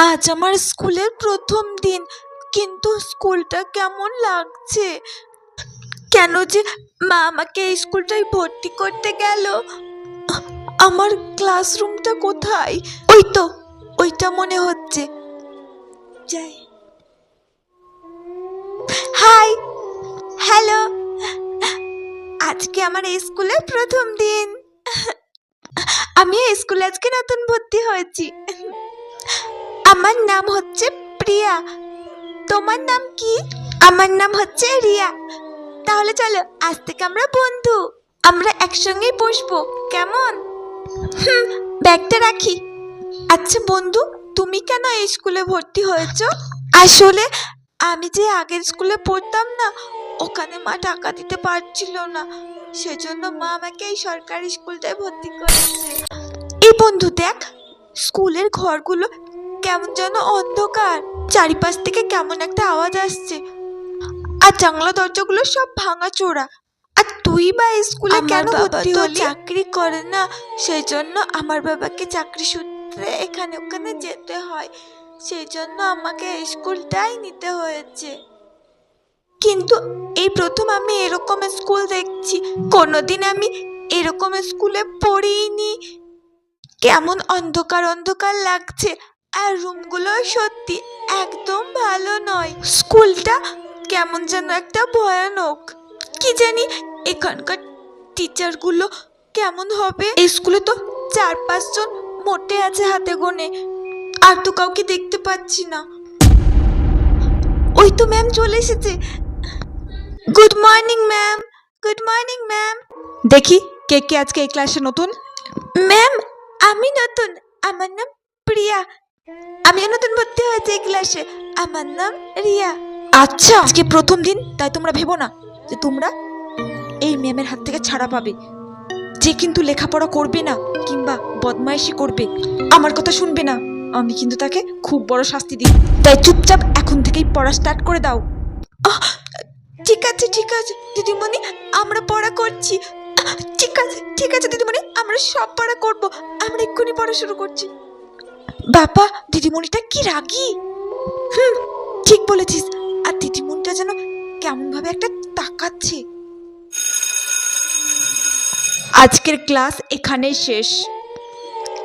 আজ আমার স্কুলের প্রথম দিন, কিন্তু স্কুলটা কেমন লাগছে। কেন যে মা আমাকে এই স্কুলটায় ভর্তি করতে গেল। আমার ক্লাসরুমটা কোথায়? ওই তো, ওইটা মনে হচ্ছে। যাই। Hi, hello. আজকে আমার এই স্কুলের প্রথম দিন। আমি এই স্কুলে আজকে নতুন ভর্তি হয়েছি। আমার নাম হচ্ছে প্রিয়া। তোমার নাম কি? আমার নাম হচ্ছে রিয়া। তাহলে চলো, আজ থেকে আমরা বন্ধু। আমরা একসঙ্গেই বসবো, কেমন? ব্যাগটা রাখি। আচ্ছা বন্ধু, তুমি কেন এই স্কুলে ভর্তি হয়েছো? আসলে আমি যে আগের স্কুলে পড়তাম না, ওখানে মা টাকা দিতে পারছিল না, সেজন্য মা আমাকে এই সরকারি স্কুলটায় ভর্তি করেছে। এই বন্ধু দেখ, স্কুলের ঘরগুলো কেমন যেন অন্ধকার, চারিপাশ থেকে কেমন একটা আওয়াজ আসছে, আর জানলা দরজাগুলো সব ভাঙাচোরা। আর তুই বা স্কুলে কেন ভর্তি হলি? চাকরি করে না, সেই জন্য আমার বাবাকে চাকরি সূত্রে এখানে ওখানে যেতে হয়, সেই জন্য আমাকে এই স্কুলটাই নিতে হয়েছে। কিন্তু এই প্রথম আমি এরকম স্কুল দেখছি, কোনোদিন আমি এরকম স্কুলে পড়িনি। কেমন অন্ধকার অন্ধকার লাগছে, আর রুমগুলো সত্যি একদম ভালো নয়। স্কুলটা কেমন যেন একটা ভয়ানক। কি জানি এখানকার টিচারগুলো কেমন হবে। এই স্কুলে তো 4-5 জন মোটে আছে হাতে গোনে, আর তো কাউকে দেখতে পাচ্ছি না। ওই তো ম্যাম চলে এসেছে। Good morning ma'am. Good morning ma'am. দেখি কে কে আজকে এই ক্লাসে নতুন। ম্যাম আমি নতুন, আমার নাম প্রিয়া। আমিও নতুন ভর্তি হয়েছি এই ক্লাসে, আমার নাম রিয়া। আচ্ছা, আজকে প্রথম দিন, তাই তোমরা ভেবো না যে তোমরা এই ম্যামের হাত থেকে ছাড়া পাবে। যে কিন্তু লেখাপড়া করবে না কিংবা বদমাইশি করবে, আমার কথা শুনবে না, আমি কিন্তু তাকে খুব বড় শাস্তি দিই। তাই চুপচাপ এখন থেকেই পড়া স্টার্ট করে দাও। ঠিক আছে ঠিক আছে দিদিমণি, আমরা পড়া করছি। ঠিক আছে ঠিক আছে দিদিমণি, আমরা সব পড়া করব, আমরা এক্ষুনি পড়া শুরু করছি। বাবা, দিদিমণিটা কি রাগী। ঠিক বলেছিস, আর দিদিমণিটা যেন কেমন ভাবে একটা তাকাচ্ছে। আজকের ক্লাস এখানেই শেষ।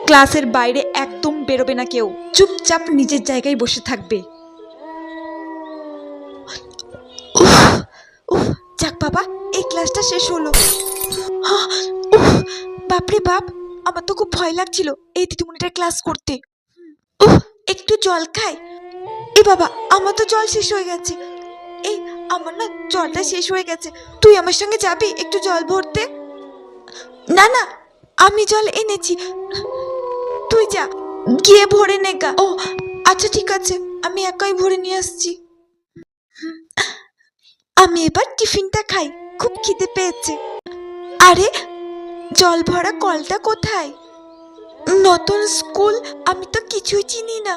ক্লাসের বাইরে একদম বেরোবে না কেউ, চুপচাপ নিজের জায়গায় বসে থাকবে। যাক বাবা, এই ক্লাসটা শেষ হলো। বাপরে বাপ, আমার তো খুব ভয় লাগছিল এই দিদিমণিটার ক্লাস করতে। একটু জল খাই। এ বাবা, আমার তো জল শেষ হয়ে গেছে। এই আমার না জলটা শেষ হয়ে গেছে, তুই আমার সঙ্গে যাবি একটু জল ভরতে? না না, আমি জল এনেছি, তুই যা গিয়ে ভরে নে গা। ও আচ্ছা ঠিক আছে, আমি একাই ভরে নিয়ে আসছি। আমি এবার টিফিনটা খাই, খুব খিদে পেয়েছে। আরে জল ভরা কলটা কোথায়? নতুন স্কুল, আমি তো কিছুই চিনি না,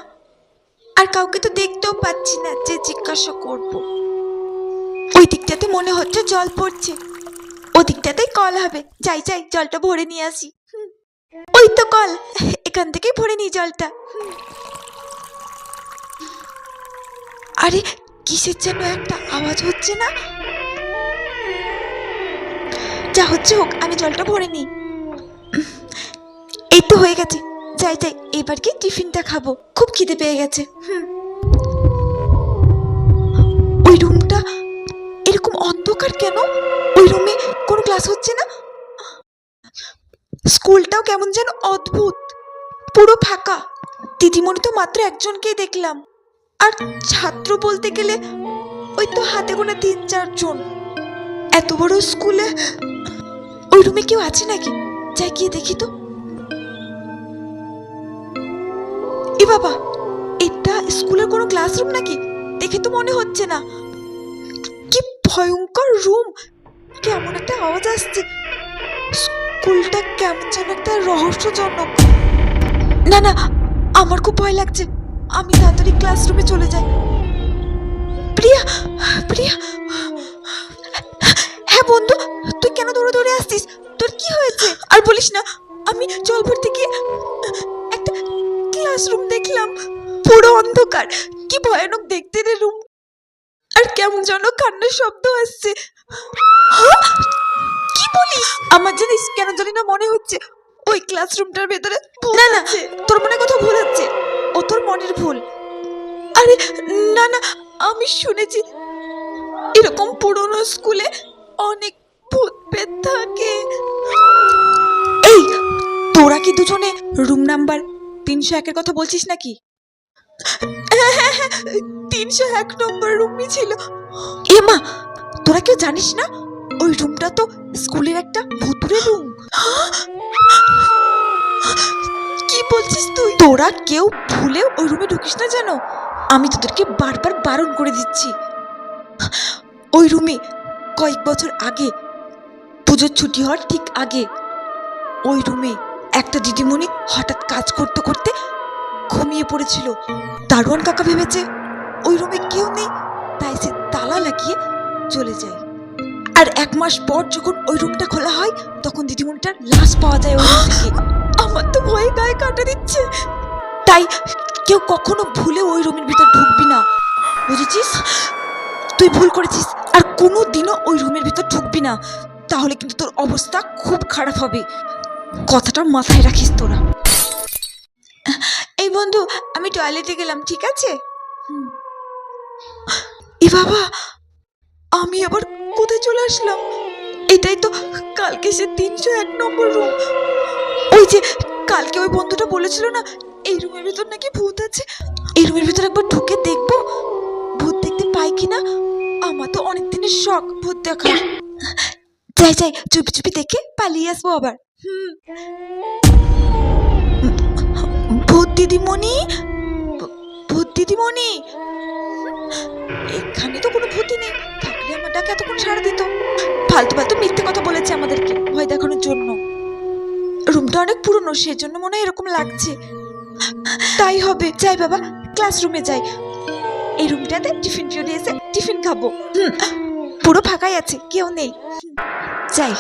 আর কাউকে তো দেখতেও পাচ্ছি না যে জিজ্ঞাসা করব। ওই দিকটাতে মনে হচ্ছে জল পড়ছে, ওদিকটাতেই কল হবে। যাই যাই, জলটা ভরে নিয়ে আসি। ওই তো কল, এখান থেকেই ভরে নিই জলটা। আরে কিসের যেন একটা আওয়াজ হচ্ছে না? যা হচ্ছে হোক, আমি জলটা ভরে নিই। এই তো হয়ে গেছে, যাই যাই, এবার কি টিফিনটা খাবো, খুব খিদে পেয়ে গেছে। ওই রুমটা এরকম অন্ধকার কেন? ওই রুমে কোনো ক্লাস হচ্ছে না। স্কুলটাও কেমন যেন অদ্ভুত, পুরো ফাঁকা। দিদিমণি তো মাত্র একজনকেই দেখলাম, আর ছাত্র বলতে গেলে ওই তো হাতে গোনা 3-4 জন। এত বড় স্কুলে ওই রুমে কেউ আছে নাকি? যাই গিয়ে দেখি তো। এ বাবা, এটা স্কুলের কোনো ক্লাসরুম নাকি? দেখে তো মনে হচ্ছে না। কি ভয়ঙ্কর রুম, কেমন একটা আওয়াজ আসছে। স্কুলটা কেমন যেন একটা রহস্যজনক। না না, আমার খুব ভয় লাগছে, আমি তাড়াতাড়ি ক্লাসরুমে চলে যাই। প্রিয়া, প্রিয়া। হ্যাঁ বন্ধু, তুই কেন দৌড়ে দৌড়ে আসছিস? তোর কি হয়েছে? আর বলিস না, আমি জল ভরতে গিয়ে একটা ক্লাসরুম দেখলাম, পুরো অন্ধকার, কি ভয়ানক দেখতে রে রুম। আর কেমন যেন কান্নার শব্দ আসছে। হ্যাঁ? কি বলিস? আমার জানিস কেন জানি না মনে হচ্ছে ওই ক্লাসরুমটার ভেতরে ভূত আছে। তোর মনে কথা ভুল হচ্ছে, ও তোর মনের ভুল। আরে না না, আমি শুনেছি এরকম পুরনো স্কুলে অনেক ভূত পেত থাকে। এই, তোরা কি দুজনে রুম নাম্বার 301 কথা বলছিস নাকি? 301 নম্বর রুমই ছিল। এমা, তোরা কেউ জানিস না ওই রুমটা তো স্কুলের একটা ভুতুরে রুম। কি বলছিস তুই? তোরা কেউ ভুলেও ওই রুমে ঢুকিস না জানো, আমি তোদেরকে বারবার বারণ করে দিচ্ছি। ওই রুমে কয়েক বছর আগে, পুজোর ছুটি হওয়ার ঠিক আগে, ওই রুমে একটা দিদিমণি হঠাৎ কাজ করতে করতে ঘুমিয়ে পড়েছিল। দারোয়ান কাকা ভেবেছে ওই রুমে কেউ নেই, তাই সে তালা লাগিয়ে চলে যায়। আর 1 মাস পর যখন ওই রুমটা খোলা হয়, তখন দিদিমণিটার লাশ পাওয়া যায় ওই রুম থেকে। আমার তো ভয়ে গায়ে কাটা দিচ্ছে। তাই কেউ কখনো ভুলে ওই রুমের ভিতর ঢুকবি না, বুঝেছিস? তুই ভুল করেছিস, আর কোনো দিনও ওই রুমের ভিতর ঢুকবি না, তাহলে কিন্তু তোর অবস্থা খুব খারাপ হবে। কথাটা মাথায় রাখিস তোরা। এই বন্ধু, আমি টয়লেটে গেলাম, ঠিক আছে? এ বাবা, আমি আবার কোথায় চলে আসলাম? এটাই তো কালকে সে 301 নম্বর রুম। ওই যে কালকে ওই বন্ধুটা বলেছিল না এই রুমের ভিতর নাকি ভূত আছে। এই রুমের ভিতর একবার ঢুকে দেখবো ভূত দেখতে পাই কিনা। আমার তো অনেক দিনের শখ ভূত দেখার। যাই যাই, চুপি চুপি দেখে পালিয়ে আসবো আবার। ভূত দিদিমণি, ভূত দিদিমণি, এখানে তো কোনো ভূতই নেই, থাকলে আমার ডাকে এতক্ষণ সাড়া দিত। ফালতু ফালতু মিথ্যে কথা বলেছে আমাদেরকে ভয় দেখানোর জন্য। রুমটা অনেক পুরনো, সেজন্য মনে হয় এরকম লাগছে। তাই হবে, যাই বাবা, ক্লাসরুমে যাই। এই রুমটাতে টিফিন পিরিয়ডে এসে টিফিন খাবো। পুরো ফাঁকাই আছে, কেউ নেই। যাই।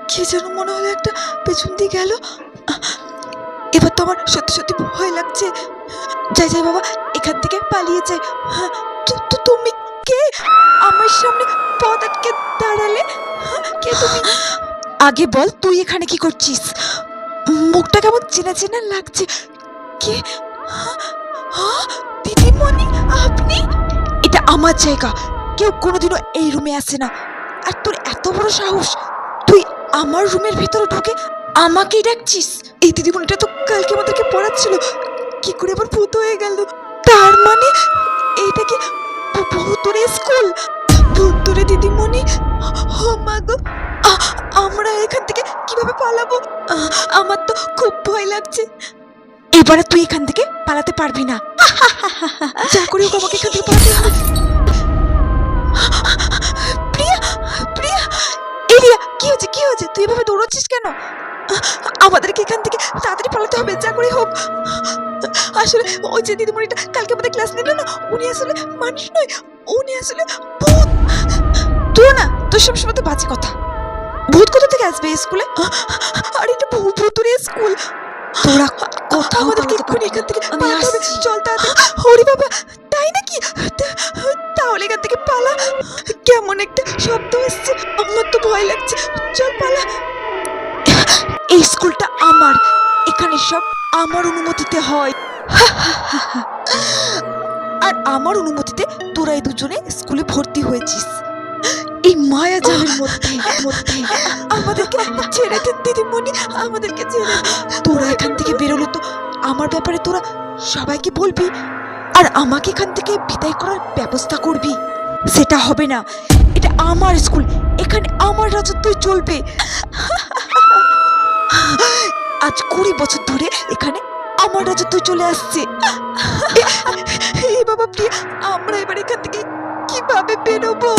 কি যেন মনে হলো একটা পেছন দিয়ে গেল। এবার তো আমার সত্যি সত্যি ভয় লাগছে। যাই যাই বাবা, এখান থেকে পালিয়ে যাই। তুমি কে? আমার সামনে পথ আটকে দাঁড়ালে। কে তুমি? আগে বল, তুই এখানে কি করছিস? মুখটা কেমন চেনা চেনা লাগছে। কে? দিদিমণি, আপনি? এটা আমার জায়গা, কেউ কোনোদিনও এই রুমে আসে না। আর তোর এত বড় সাহস, তুই আমার রুমের ভিতরে ঢুকে আমাকেই ডাকছিস? এই দিদিমণিটা তো কালকে আমাদেরকে পড়াচ্ছিল, কি করে আবার ভূত হয়ে গেল? তার মানে এইটা কি ভূতুরে স্কুল? ভূতুরে দিদিমণি, ও মা গো, আমরা এখান থেকে কিভাবে পালাবো? আমার তো খুব ভয় লাগছে। এবারে তুই এখান থেকে পালাতে পারবি না। যা করে হোক আমাকে এখান থেকে পালাতে হবে। প্রিয়া, প্রিয়া, এরিয়া, কি হয়েছে কি হয়েছে? তুই এভাবে দৌড়চ্ছিস কেন? আমাদেরকে এখান থেকে তাড়াতাড়ি পালাতে হবে, যা করে হোক। আসলে ওই যে দিদিমণিটা কালকে আমাদের ক্লাস নিল না, উনি আসলে মানুষ নয়, উনি আসলে ভূত। তুই না, তোর সবসময় তো বাজে কথা। ভূত কোথা থেকে আসবে এই স্কুলে? আর এটা ভূতুরে স্কুল। তোরা কোথাও আমাদেরকে পালাতে এক্ষুনি পারবি এখান থেকে না। আমি পালাতে হবে। আসছি। চল তাড়াতাড়ি। হরি বাবা, তাই নাকি? তাহলে এখান থেকে পালা। কেমন একটা শব্দ আসছে, আমার তো ভয় লাগছে। চল পালা। এই স্কুলটা আমার, এখানে সব আমার অনুমতিতে হয়। আর আমার অনুমতিতে তোরা এই দুজনে স্কুলে ভর্তি হয়েছিস। এই মায়া জালের মধ্যে আমাদেরকে ছেড়ে দিন দিদিমণি, আমাদেরকে ছেড়ে দিন। তোরা এখান থেকে বেরোলে তো আমার ব্যাপারে তোরা সবাইকে বলবি, আর আমাকে এখান থেকে বিদায় করার ব্যবস্থা করবি। সেটা হবে না, এটা আমার স্কুল, এখানে আমার রাজত্বই চলবে। আজ 20 বছর ধরে এখানে আমার রাজত্ব চলে আসছে। এই বাবা প্রিয়া, আমরা এবার এখান থেকে কিভাবে বেরোবো?